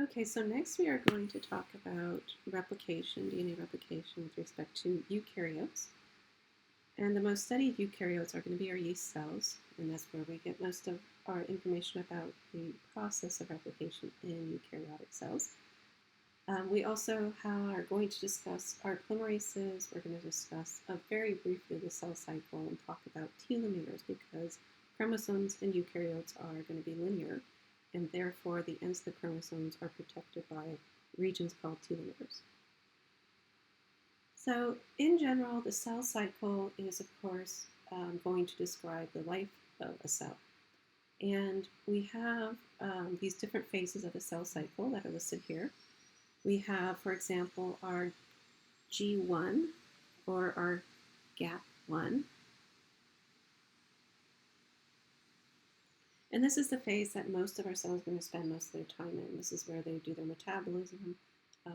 Okay, so next we are going to talk about replication, DNA replication with respect to eukaryotes. And the most studied eukaryotes are going to be our yeast cells, and that's where we get most of our information about the process of replication in eukaryotic cells. We also are going to discuss our polymerases. We're going to discuss very briefly the cell cycle and talk about telomeres because chromosomes in eukaryotes are going to be linear, and therefore the ends of the chromosomes are protected by regions called telomeres. So in general, the cell cycle is, of course, going to describe the life of a cell. And we have these different phases of the cell cycle that are listed here. We have, for example, our G1 or our GAP1. And this is the phase that most of our cells are going to spend most of their time in. This is where they do their metabolism.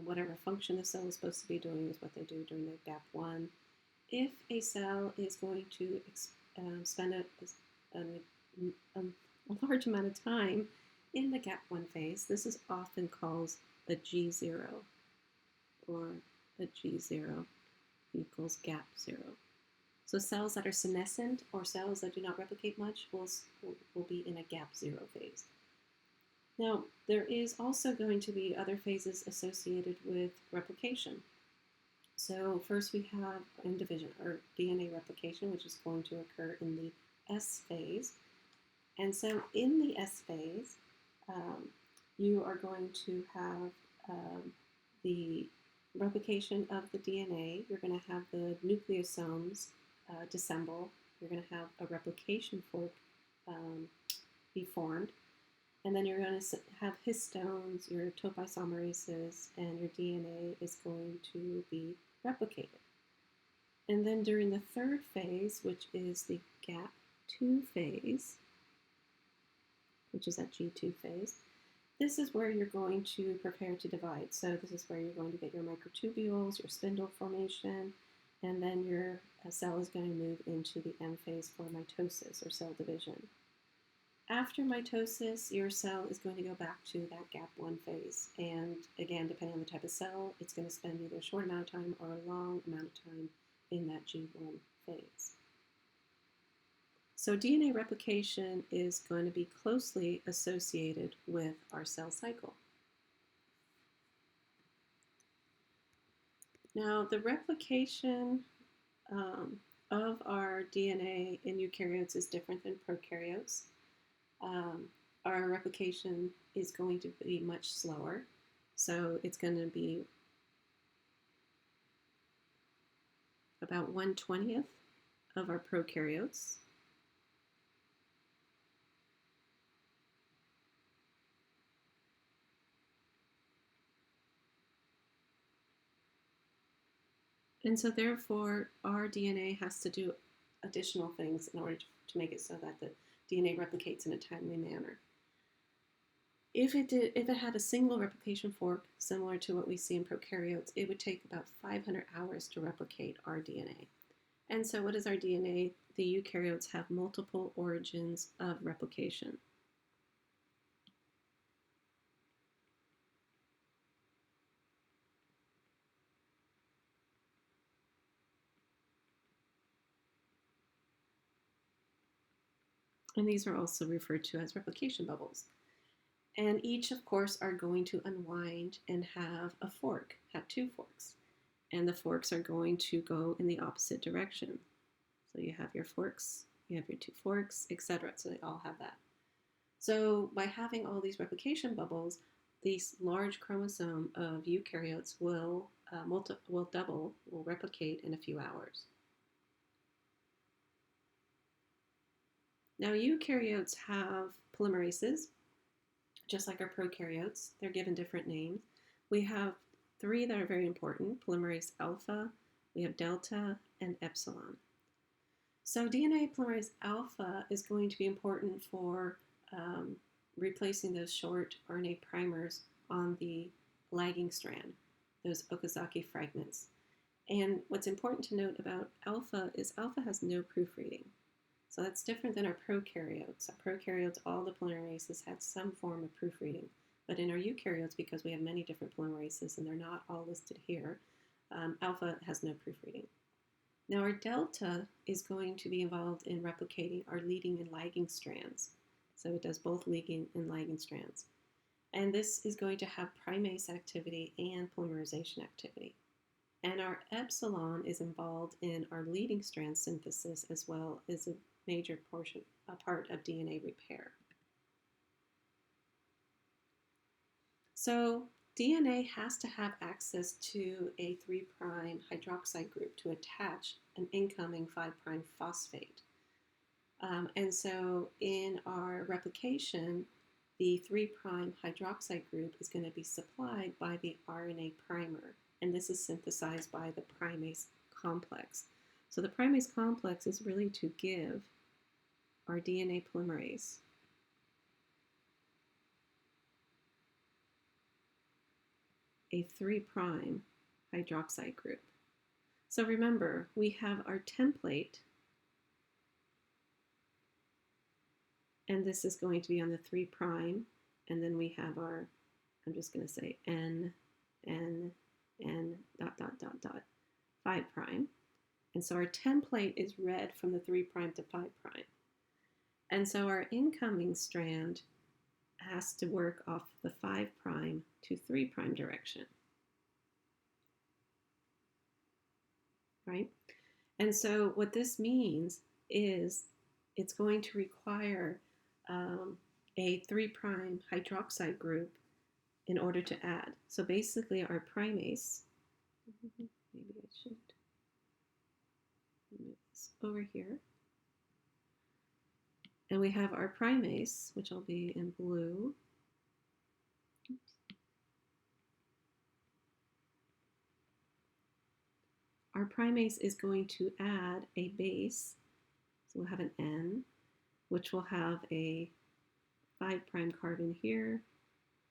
Whatever function the cell is supposed to be doing is what they do during the GAP1. If a cell is going to spend a large amount of time in the GAP1 phase, this is often called the G0, or the G0 equals GAP0. So cells that are senescent or cells that do not replicate much will be in a GAP0 phase. Now, there is also going to be other phases associated with replication. So first we have division, or DNA replication, which is going to occur in the S phase. And so in the S phase, you are going to have the replication of the DNA. You're going to have the nucleosomes disassemble. You're going to have a replication fork be formed. And then you're going to have histones, your topoisomerases, and your DNA is going to be replicated. And then during the third phase, which is the GAP2 phase, which is that G2 phase, this is where you're going to prepare to divide. So this is where you're going to get your microtubules, your spindle formation, and then your cell is going to move into the M phase for mitosis or cell division. After mitosis, your cell is going to go back to that GAP1 phase. And again, depending on the type of cell, it's going to spend either a short amount of time or a long amount of time in that G1 phase. So DNA replication is going to be closely associated with our cell cycle. Now, the replication of our DNA in eukaryotes is different than prokaryotes. Our replication is going to be much slower. So it's going to be about 1/20th of our prokaryotes. And so therefore, our DNA has to do additional things in order to make it so that the DNA replicates in a timely manner. If it had a single replication fork, similar to what we see in prokaryotes, it would take about 500 hours to replicate our DNA. And so what is our DNA? The eukaryotes have multiple origins of replication. And these are also referred to as replication bubbles. And each, of course, are going to unwind and have a fork, have two forks. And the forks are going to go in the opposite direction. So you have your forks, you have your two forks, etc. So they all have that. So by having all these replication bubbles, these large chromosome of eukaryotes will replicate in a few hours. Now eukaryotes have polymerases, just like our prokaryotes. They're given different names. We have three that are very important: polymerase alpha, we have delta, and epsilon. So DNA polymerase alpha is going to be important for replacing those short RNA primers on the lagging strand, those Okazaki fragments. And what's important to note about alpha is alpha has no proofreading. So that's different than our prokaryotes. Our prokaryotes, all the polymerases had some form of proofreading. But in our eukaryotes, because we have many different polymerases and they're not all listed here, alpha has no proofreading. Now our delta is going to be involved in replicating our leading and lagging strands. So it does both leading and lagging strands. And this is going to have primase activity and polymerization activity. And our epsilon is involved in our leading strand synthesis as well as a major part of DNA repair. So DNA has to have access to a 3' hydroxide group to attach an incoming 5' phosphate. And so in our replication, the 3' hydroxide group is going to be supplied by the RNA primer, and this is synthesized by the primase complex. So the primase complex is really to give our DNA polymerase a 3' hydroxide group. So remember, we have our template, and this is going to be on the 3', and then we have our, I'm just going to say N, dot, 5'. And so our template is read from the 3' to 5'. And so our incoming strand has to work off the 5' to 3' direction, right? And so what this means is it's going to require a 3' hydroxide group in order to add. So basically our primase, maybe I should move this over here. And we have our primase, which will be in blue. Oops. Our primase is going to add a base. So we'll have an N, which will have a 5' carbon here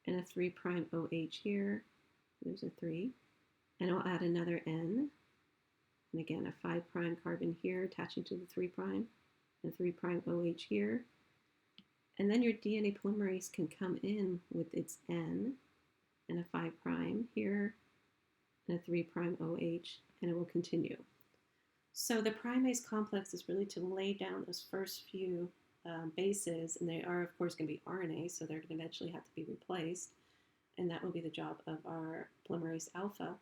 and a 3' OH here. There's a 3. And I'll add another N. And again, a 5' carbon here attaching to the 3', and 3' OH here. And then your DNA polymerase can come in with its N and a 5' here and a 3' OH, and it will continue. So the primase complex is really to lay down those first few bases, and they are, of course, going to be RNA, so they're going to eventually have to be replaced, and that will be the job of our polymerase alpha.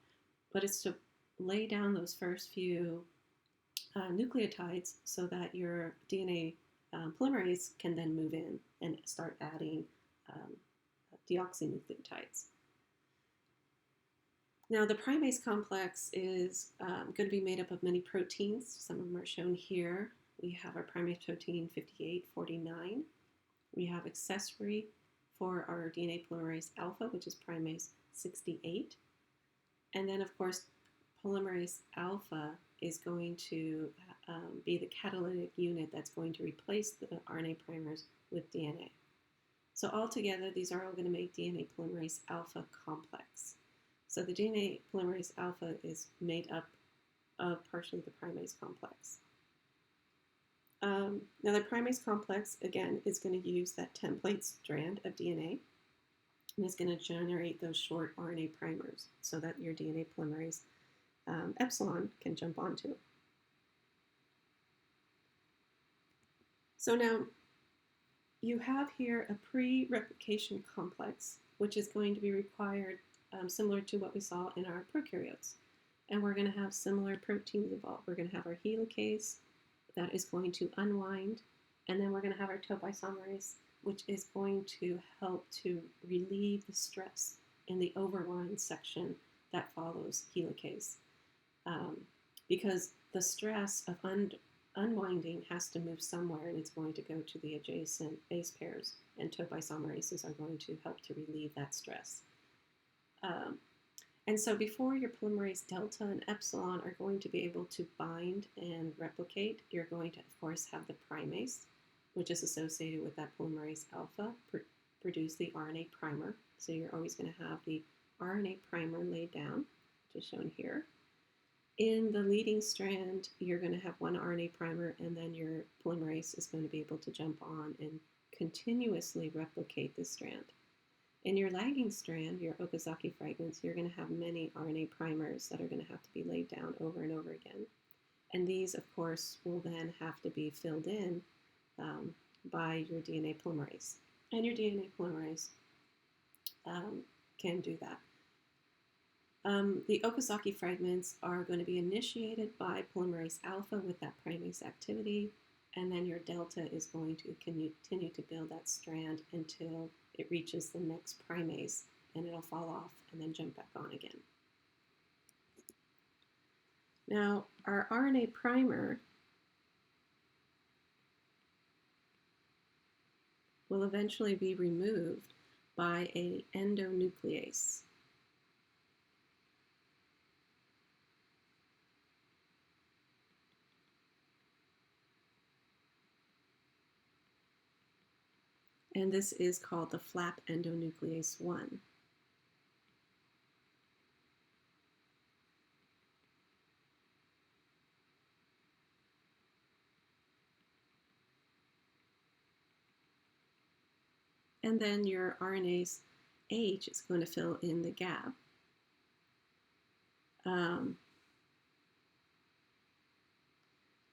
But it's to lay down those first few nucleotides so that your DNA polymerase can then move in and start adding deoxynucleotides. Now, the primase complex is going to be made up of many proteins. Some of them are shown here. We have our primase protein 5849. We have accessory for our DNA polymerase alpha, which is primase 68. And then, of course, polymerase alpha is going to be the catalytic unit that's going to replace the RNA primers with DNA. So altogether, these are all going to make DNA polymerase alpha complex. So the DNA polymerase alpha is made up of partially the primase complex. Now the primase complex, again, is going to use that template strand of DNA and is going to generate those short RNA primers so that your DNA polymerase epsilon can jump onto. So now you have here a pre-replication complex, which is going to be required similar to what we saw in our prokaryotes. And we're going to have similar proteins involved. We're going to have our helicase that is going to unwind, and then we're going to have our topoisomerase, which is going to help to relieve the stress in the overwind section that follows helicase. Because the stress of unwinding has to move somewhere, and it's going to go to the adjacent base pairs, and topoisomerases are going to help to relieve that stress. And so before your polymerase delta and epsilon are going to be able to bind and replicate, you're going to, of course, have the primase, which is associated with that polymerase alpha, produce the RNA primer. So you're always going to have the RNA primer laid down, which is shown here. In the leading strand, you're going to have one RNA primer, and then your polymerase is going to be able to jump on and continuously replicate this strand. In your lagging strand, your Okazaki fragments, you're going to have many RNA primers that are going to have to be laid down over and over again. And these, of course, will then have to be filled in by your DNA polymerase. And your DNA polymerase can do that. The Okazaki fragments are going to be initiated by polymerase alpha with that primase activity, and then your delta is going to continue to build that strand until it reaches the next primase, and it'll fall off and then jump back on again. Now, our RNA primer will eventually be removed by an endonuclease. And this is called the flap endonuclease 1. And then your RNase H is going to fill in the gap.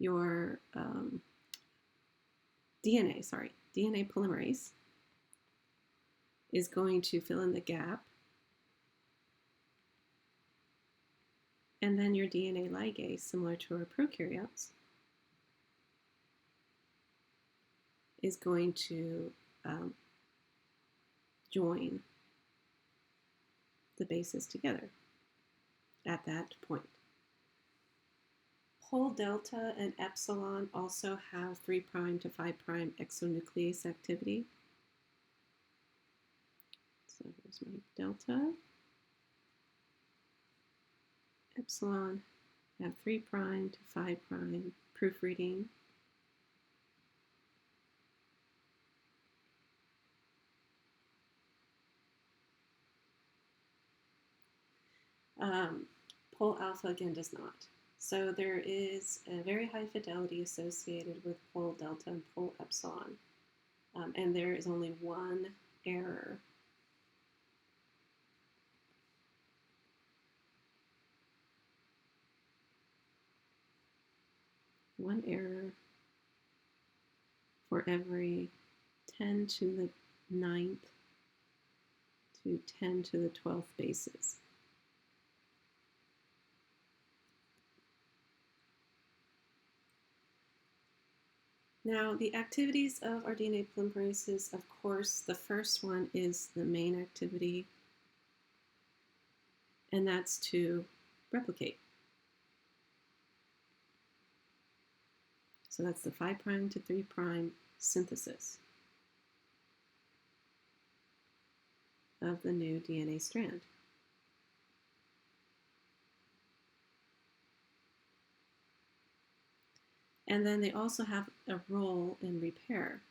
Your DNA polymerase is going to fill in the gap. And then your DNA ligase, similar to our prokaryotes, is going to join the bases together at that point. Pol delta and epsilon also have 3' to 5' exonuclease activity. So here's my delta. Epsilon have 3' to 5' proofreading. Pol alpha again does not. So there is a very high fidelity associated with pol delta and pol epsilon. And there is only one error. One error for every 10 to the 9th to 10 to the 12th bases. Now, the activities of our DNA polymerases, of course, the first one is the main activity, and that's to replicate. So that's the 5' to 3' synthesis of the new DNA strand. And then they also have a role in repair.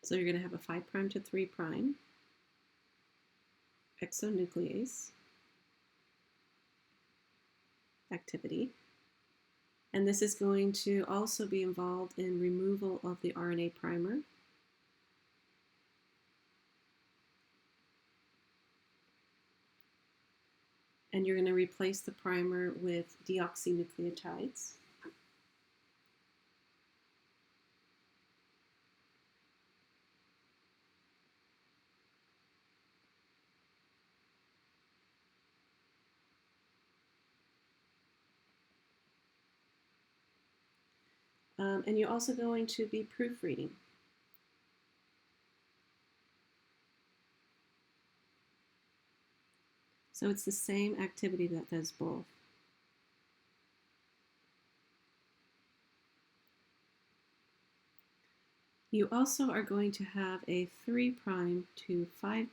So you're going to have a 5' to 3' exonuclease activity. And this is going to also be involved in removal of the RNA primer. And you're going to replace the primer with deoxynucleotides. And you're also going to be proofreading. So it's the same activity that does both. You also are going to have a 3' to 5'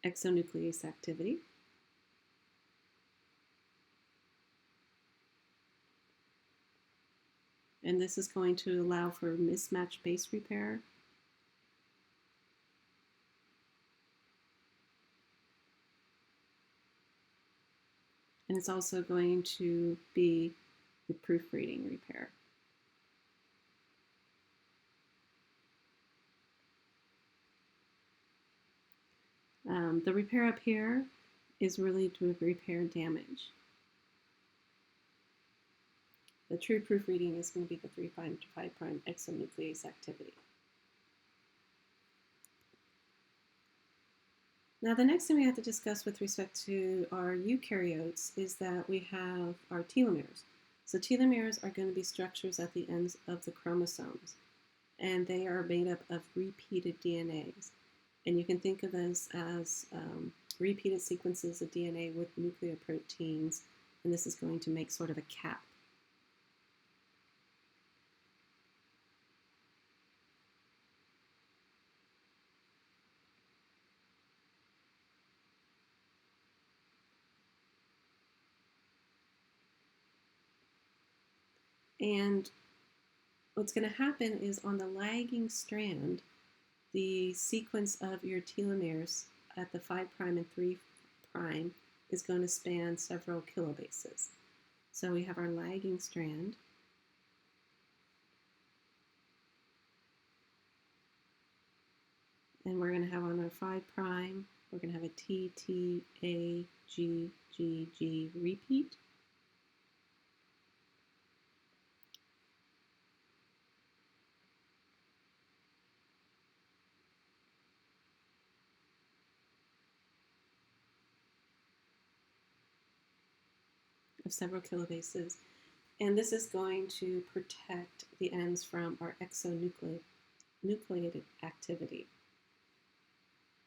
exonuclease activity. And this is going to allow for mismatch base repair. And it's also going to be the proofreading repair. The repair up here is really to repair damage. The true proofreading is going to be the 3' to 5' exonuclease activity. Now the next thing we have to discuss with respect to our eukaryotes is that we have our telomeres. So telomeres are going to be structures at the ends of the chromosomes, and they are made up of repeated DNAs. And you can think of this as repeated sequences of DNA with nucleoproteins, and this is going to make sort of a cap. And what's going to happen is on the lagging strand, the sequence of your telomeres at the 5' and 3' is going to span several kilobases. So we have our lagging strand. And we're going to have on our 5', we're going to have a T, T, A, G, G, G repeat. Of several kilobases. And this is going to protect the ends from our exonucleated activity.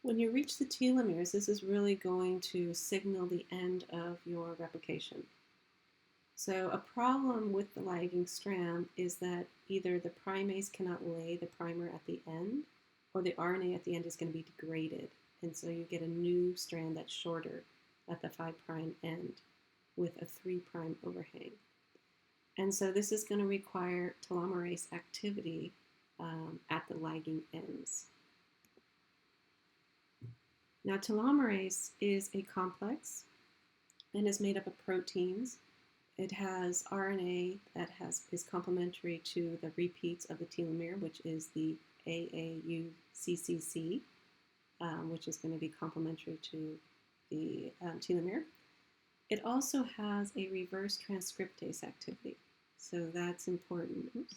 When you reach the telomeres, this is really going to signal the end of your replication. So a problem with the lagging strand is that either the primase cannot lay the primer at the end, or the RNA at the end is going to be degraded. And so you get a new strand that's shorter at the 5' end with a 3' overhang. And so this is going to require telomerase activity at the lagging ends. Now, telomerase is a complex and is made up of proteins. It has RNA that is complementary to the repeats of the telomere, which is the AAUCCC, which is going to be complementary to the telomere. It also has a reverse transcriptase activity, so that's important. Oops.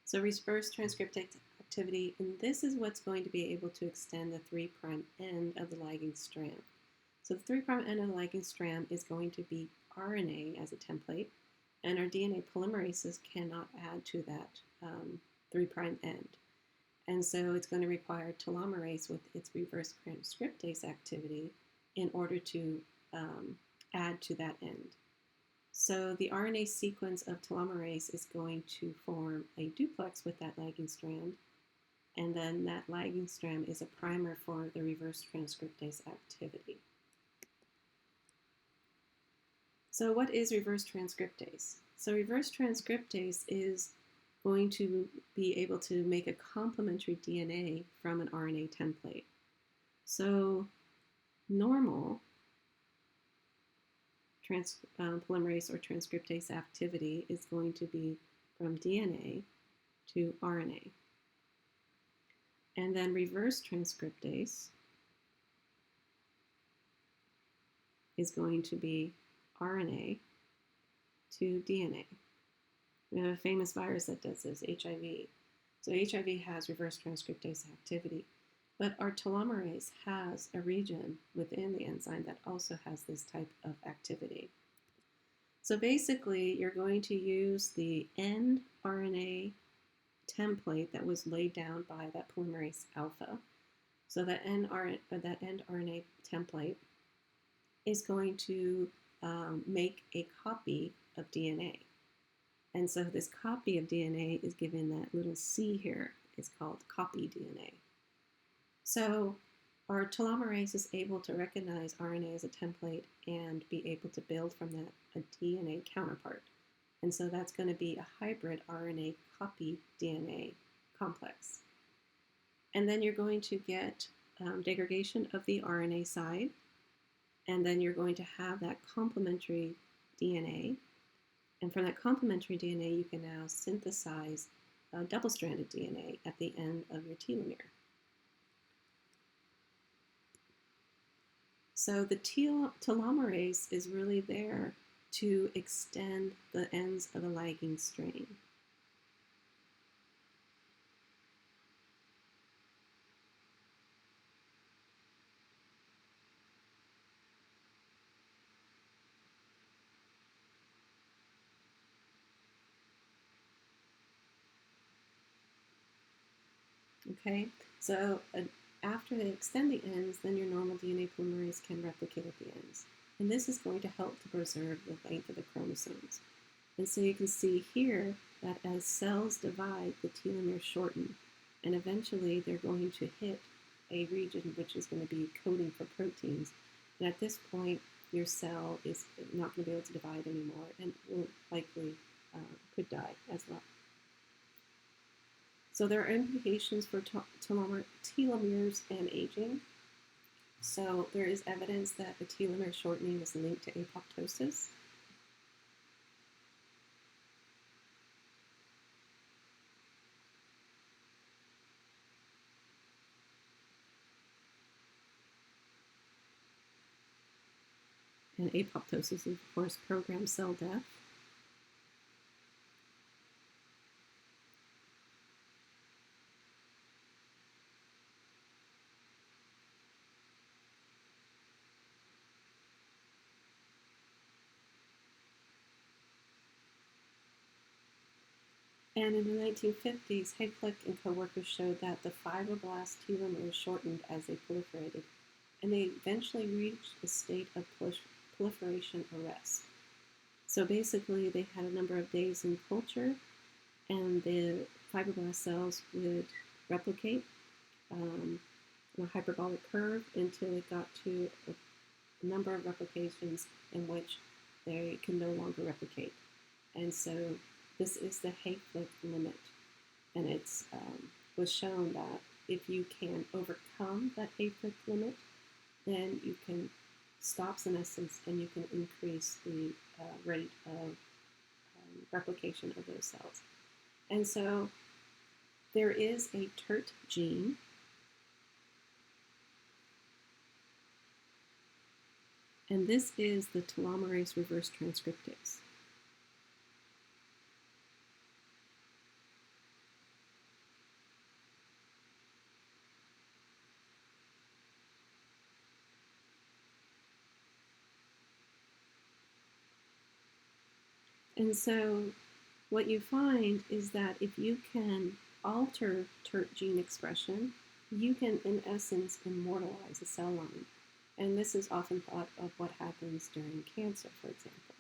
So reverse transcriptase activity, and this is what's going to be able to extend the 3' end of the lagging strand. So the 3' end of the lagging strand is going to be RNA as a template, and our DNA polymerases cannot add to that 3' end. And so it's going to require telomerase with its reverse transcriptase activity in order to add to that end. So the RNA sequence of telomerase is going to form a duplex with that lagging strand, and then that lagging strand is a primer for the reverse transcriptase activity. So what is reverse transcriptase? So reverse transcriptase is going to be able to make a complementary DNA from an RNA template. So normal polymerase or transcriptase activity is going to be from DNA to RNA. And then reverse transcriptase is going to be RNA to DNA. We have a famous virus that does this, HIV. So HIV has reverse transcriptase activity, but our telomerase has a region within the enzyme that also has this type of activity. So basically, you're going to use the end RNA template that was laid down by that polymerase alpha. So that end RNA template is going to make a copy of DNA. And so this copy of DNA is given that little C here. It's called copy DNA. So our telomerase is able to recognize RNA as a template and be able to build from that a DNA counterpart. And so that's going to be a hybrid RNA copy DNA complex. And then you're going to get degradation of the RNA side, and then you're going to have that complementary DNA. And from that complementary DNA, you can now synthesize double-stranded DNA at the end of your telomere. So the telomerase is really there to extend the ends of the lagging strain. Okay, so after they extend the ends, then your normal DNA polymerase can replicate at the ends. And this is going to help to preserve the length of the chromosomes. And so you can see here that as cells divide, the telomeres shorten. And eventually they're going to hit a region which is going to be coding for proteins. And at this point, your cell is not going to be able to divide anymore and will likely could die as well. So there are implications for telomeres and aging. So there is evidence that the telomere shortening is linked to apoptosis. And apoptosis is, of course, programmed cell death. And in the 1950s, Hayflick and co-workers showed that the fibroblast telomeres shortened as they proliferated, and they eventually reached a state of proliferation arrest. So basically, they had a number of days in culture, and the fibroblast cells would replicate on a hyperbolic curve until it got to a number of replications in which they can no longer replicate. And so this is the Hayflick limit, and it's was shown that if you can overcome that Hayflick limit, then you can stop senescence and you can increase the rate of replication of those cells. And so there is a TERT gene and this is the telomerase reverse transcriptase. And so what you find is that if you can alter TERT gene expression, you can, in essence, immortalize a cell line. And this is often thought of what happens during cancer, for example.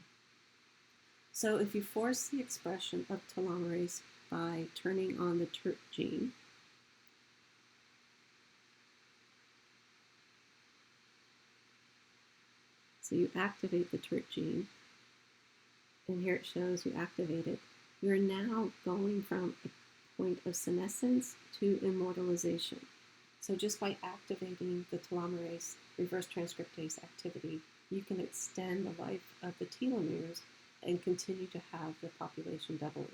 So if you force the expression of telomerase by turning on the TERT gene, so you activate the TERT gene, and here it shows you activate it, you're now going from a point of senescence to immortalization. So just by activating the telomerase reverse transcriptase activity, you can extend the life of the telomeres and continue to have the population doubling.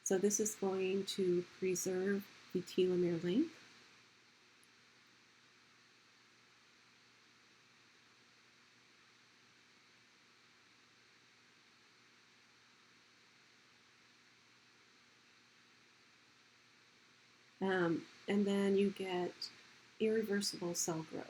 So this is going to preserve the telomere length. And then you get irreversible cell growth.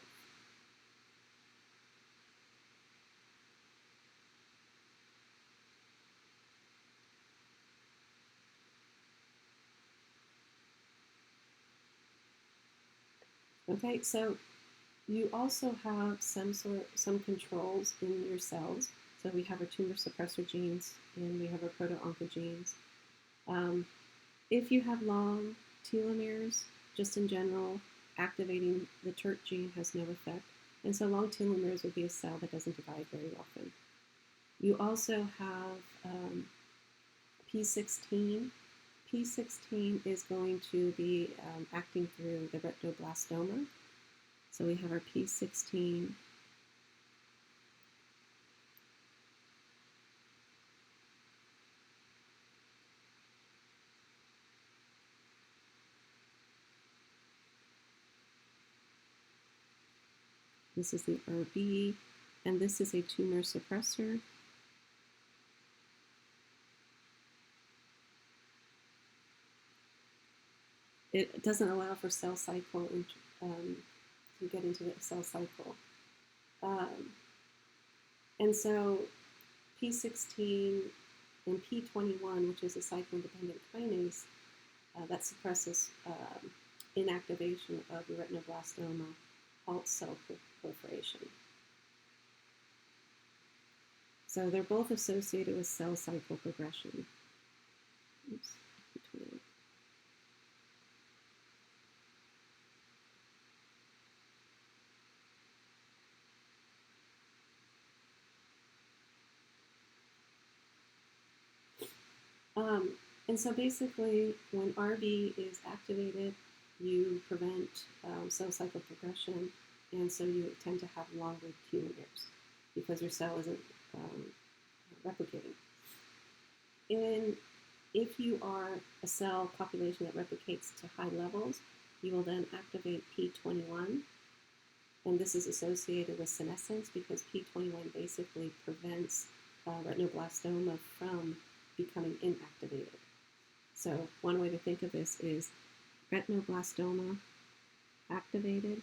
Okay, so you also have some controls in your cells. So we have our tumor suppressor genes and we have our proto-oncogenes. If you have long telomeres, just in general, activating the TERT gene has no effect. And so long telomeres would be a cell that doesn't divide very often. You also have P16. P16 is going to be acting through the retinoblastoma. So we have our P16. This is the RB, and this is a tumor suppressor. It doesn't allow for cell cycle to get into the cell cycle. And so P16 and P21, which is a cycle-independent kinase, that suppresses inactivation of the retinoblastoma, halts cell proliferation. So they're both associated with cell cycle progression. Oops, P21. And so basically, when RB is activated, you prevent cell cycle progression, and so you tend to have longer telomeres because your cell isn't replicating. If you are a cell population that replicates to high levels, you will then activate P21, and this is associated with senescence because P21 basically prevents retinoblastoma from becoming inactivated. So one way to think of this is retinoblastoma activated,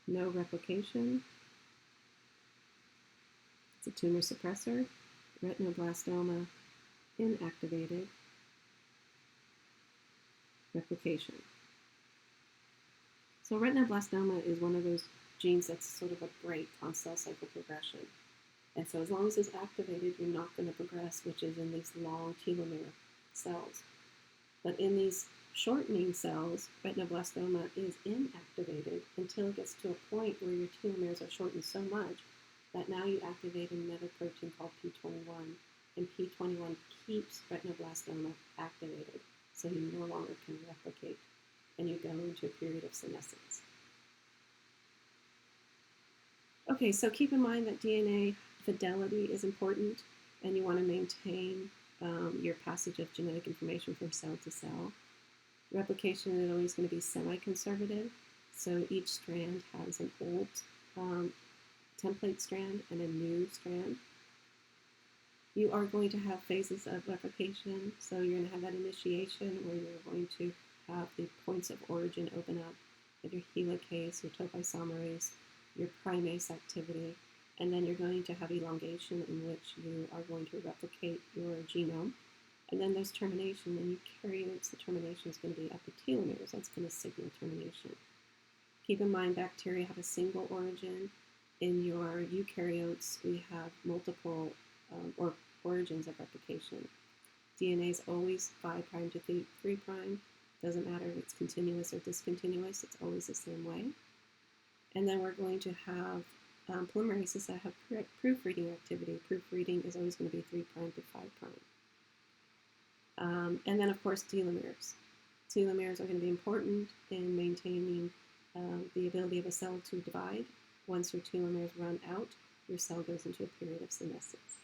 no replication. It's a tumor suppressor. Retinoblastoma inactivated, replication. So retinoblastoma is one of those genes that's sort of a brake on cell cycle progression. And so as long as it's activated, you're not going to progress, which is in these long telomere cells. But in these shortening cells, retinoblastoma is inactivated until it gets to a point where your telomeres are shortened so much that now you activate another protein called P21, and P21 keeps retinoblastoma activated, so you no longer can replicate, and you go into a period of senescence. Okay, so keep in mind that DNA fidelity is important, and you want to maintain your passage of genetic information from cell to cell. Replication is always going to be semi-conservative, so each strand has an old template strand and a new strand. You are going to have phases of replication, so you're going to have that initiation where you're going to have the points of origin open up with your helicase, your topoisomerase, your primase activity, and then you're going to have elongation in which you are going to replicate your genome. And then there's termination. In eukaryotes, the termination is going to be at the telomeres. That's going to signal termination. Keep in mind, bacteria have a single origin. In your eukaryotes, we have multiple origins of replication. DNA is always 5' to 3'. Doesn't matter if it's continuous or discontinuous. It's always the same way. And then we're going to have polymerases that have proofreading activity. Proofreading is always going to be 3' to 5'. And then, of course, telomeres. Telomeres are going to be important in maintaining the ability of a cell to divide. Once your telomeres run out, your cell goes into a period of senescence.